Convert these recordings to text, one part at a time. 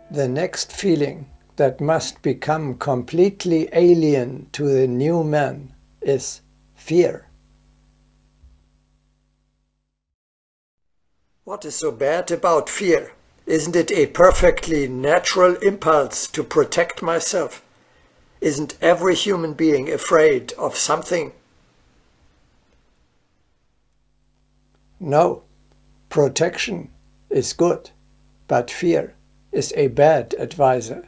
The next feeling that must become completely alien to the new man is fear. What is so bad about fear? Isn't it a perfectly natural impulse to protect myself? Isn't every human being afraid of something? No, protection is good, but fear is a bad advisor.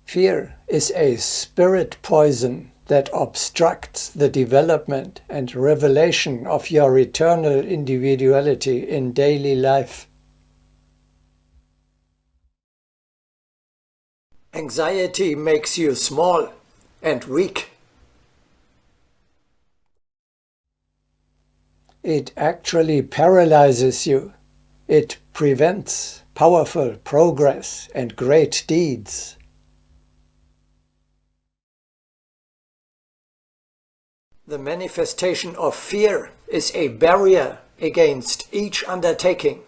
Fear is a spirit poison that obstructs the development and revelation of your eternal individuality in daily life. Anxiety makes you small and weak. It actually paralyzes you. It prevents powerful progress and great deeds. The manifestation of fear is a barrier against each undertaking.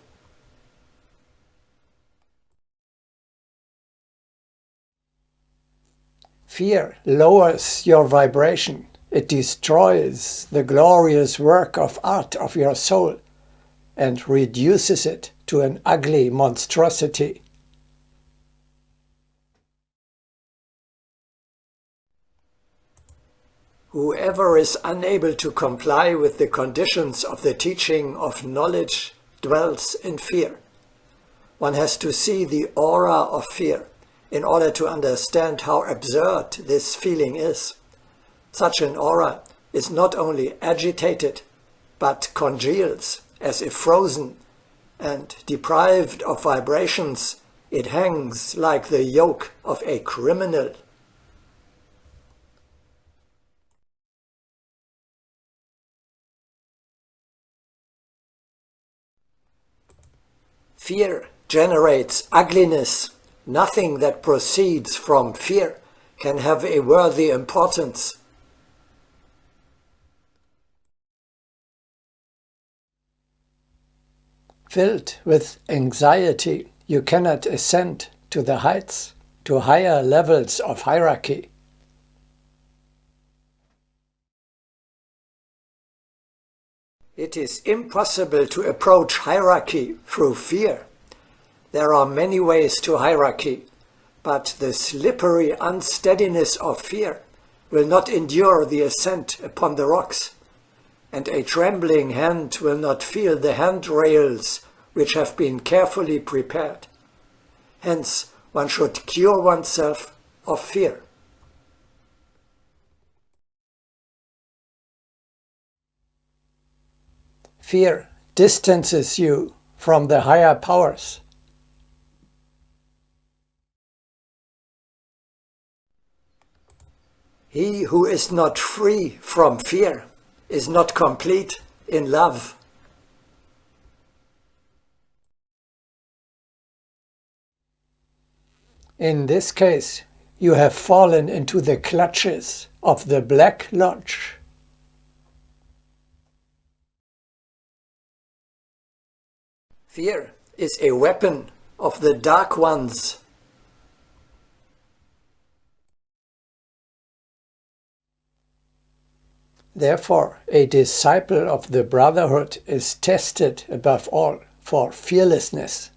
Fear lowers your vibration. It destroys the glorious work of art of your soul and reduces it to an ugly monstrosity. Whoever is unable to comply with the conditions of the teaching of knowledge dwells in fear. One has to see the aura of fear in order to understand how absurd this feeling is. Such an aura is not only agitated, but congeals as if frozen, and deprived of vibrations, it hangs like the yoke of a criminal. Fear generates ugliness. Nothing that proceeds from fear can have a worthy importance. Filled with anxiety, you cannot ascend to the heights, to higher levels of hierarchy. It is impossible to approach hierarchy through fear. There are many ways to hierarchy, but the slippery unsteadiness of fear will not endure the ascent upon the rocks, and a trembling hand will not feel the handrails which have been carefully prepared. Hence, one should cure oneself of fear. Fear distances you from the higher powers. He who is not free from fear is not complete in love. In this case, you have fallen into the clutches of the Black Lodge. Fear is a weapon of the Dark Ones. Therefore, a disciple of the Brotherhood is tested above all for fearlessness.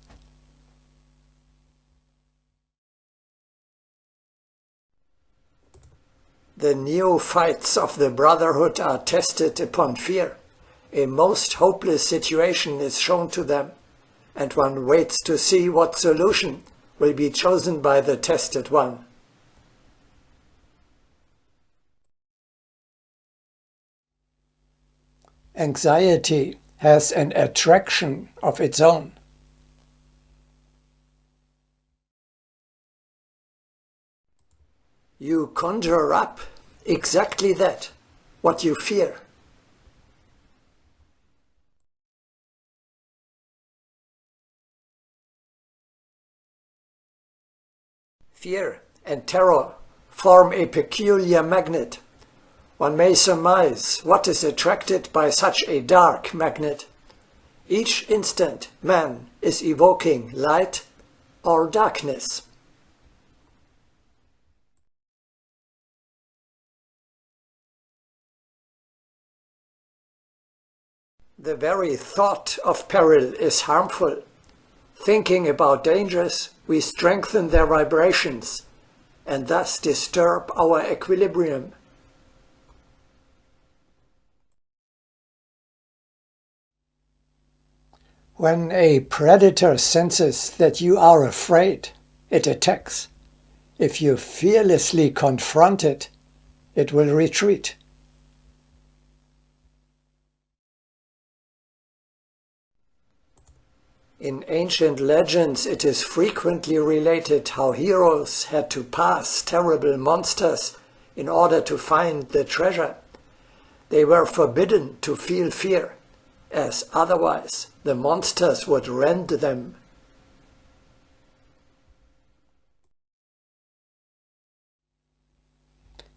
The neophytes of the Brotherhood are tested upon fear. A most hopeless situation is shown to them, and one waits to see what solution will be chosen by the tested one. Anxiety has an attraction of its own. You conjure up exactly that, what you fear. Fear and terror form a peculiar magnet. One may surmise what is attracted by such a dark magnet. Each instant man is evoking light or darkness. The very thought of peril is harmful. Thinking about dangers, we strengthen their vibrations and thus disturb our equilibrium. When a predator senses that you are afraid, it attacks. If you fearlessly confront it, it will retreat. In ancient legends, it is frequently related how heroes had to pass terrible monsters in order to find the treasure. They were forbidden to feel fear, as otherwise the monsters would rend them.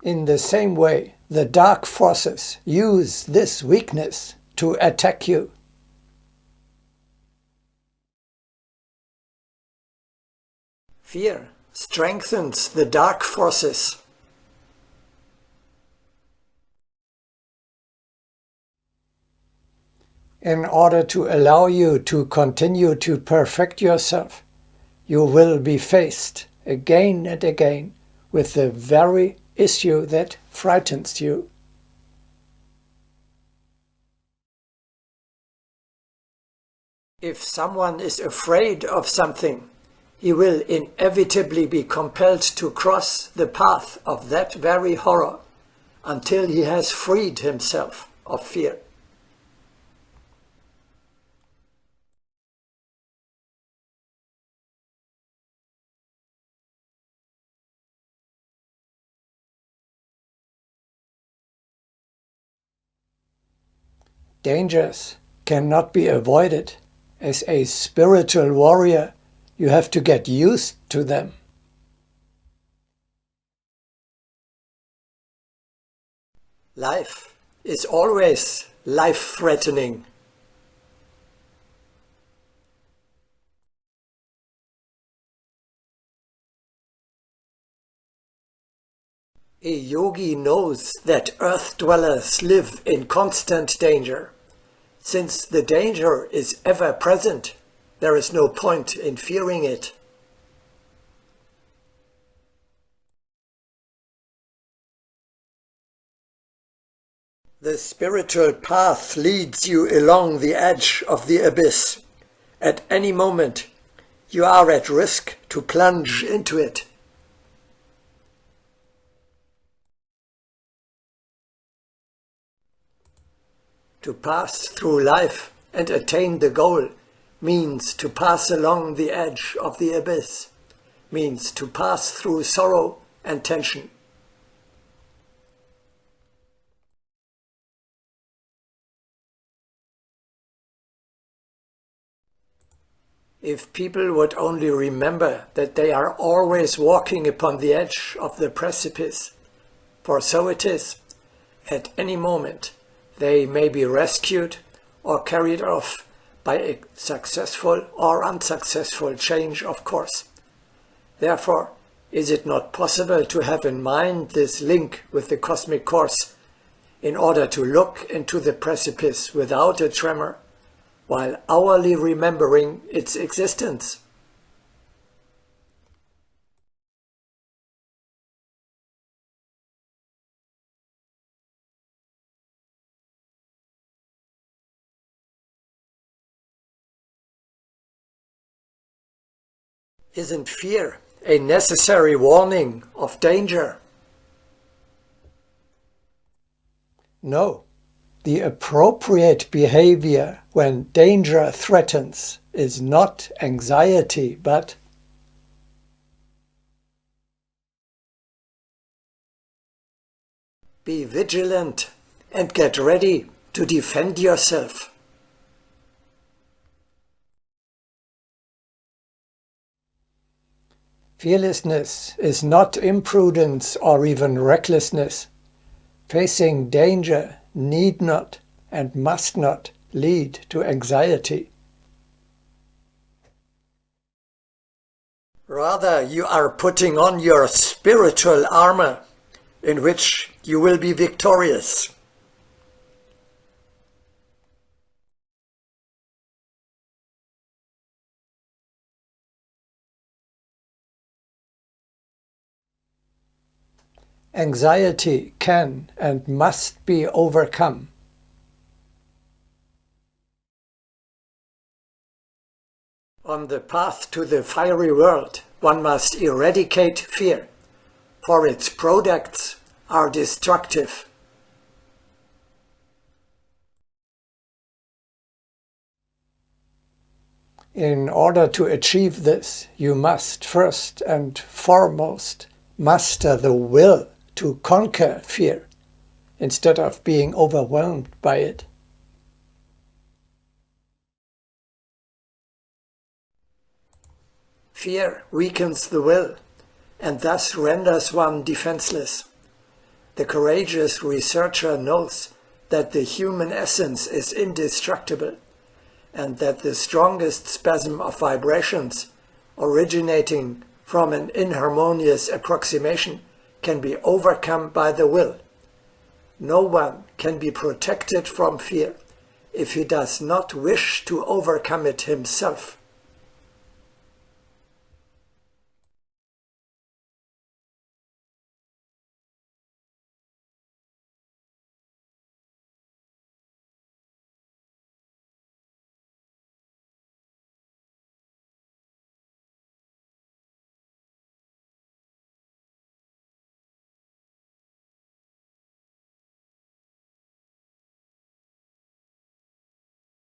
In the same way, the dark forces use this weakness to attack you. Fear strengthens the dark forces. In order to allow you to continue to perfect yourself, you will be faced again and again with the very issue that frightens you. If someone is afraid of something, he will inevitably be compelled to cross the path of that very horror until he has freed himself of fear. Dangers cannot be avoided. As a spiritual warrior, you have to get used to them. Life is always life-threatening. A yogi knows that earth dwellers live in constant danger. Since the danger is ever present, there is no point in fearing it. The spiritual path leads you along the edge of the abyss. At any moment, you are at risk to plunge into it. To pass through life and attain the goal means to pass along the edge of the abyss, means to pass through sorrow and tension. If people would only remember that they are always walking upon the edge of the precipice, for so it is, at any moment they may be rescued or carried off by a successful or unsuccessful change of course. Therefore, is it not possible to have in mind this link with the cosmic course in order to look into the precipice without a tremor, while hourly remembering its existence? Isn't fear a necessary warning of danger? No. The appropriate behavior when danger threatens is not anxiety, but be vigilant and get ready to defend yourself. Fearlessness is not imprudence or even recklessness. Facing danger need not and must not lead to anxiety. Rather, you are putting on your spiritual armor, in which you will be victorious. Anxiety can and must be overcome. On the path to the fiery world, one must eradicate fear, for its products are destructive. In order to achieve this, you must first and foremost master the will to conquer fear, instead of being overwhelmed by it. Fear weakens the will, and thus renders one defenseless. The courageous researcher knows that the human essence is indestructible, and that the strongest spasm of vibrations originating from an inharmonious approximation can be overcome by the will. No one can be protected from fear if he does not wish to overcome it himself.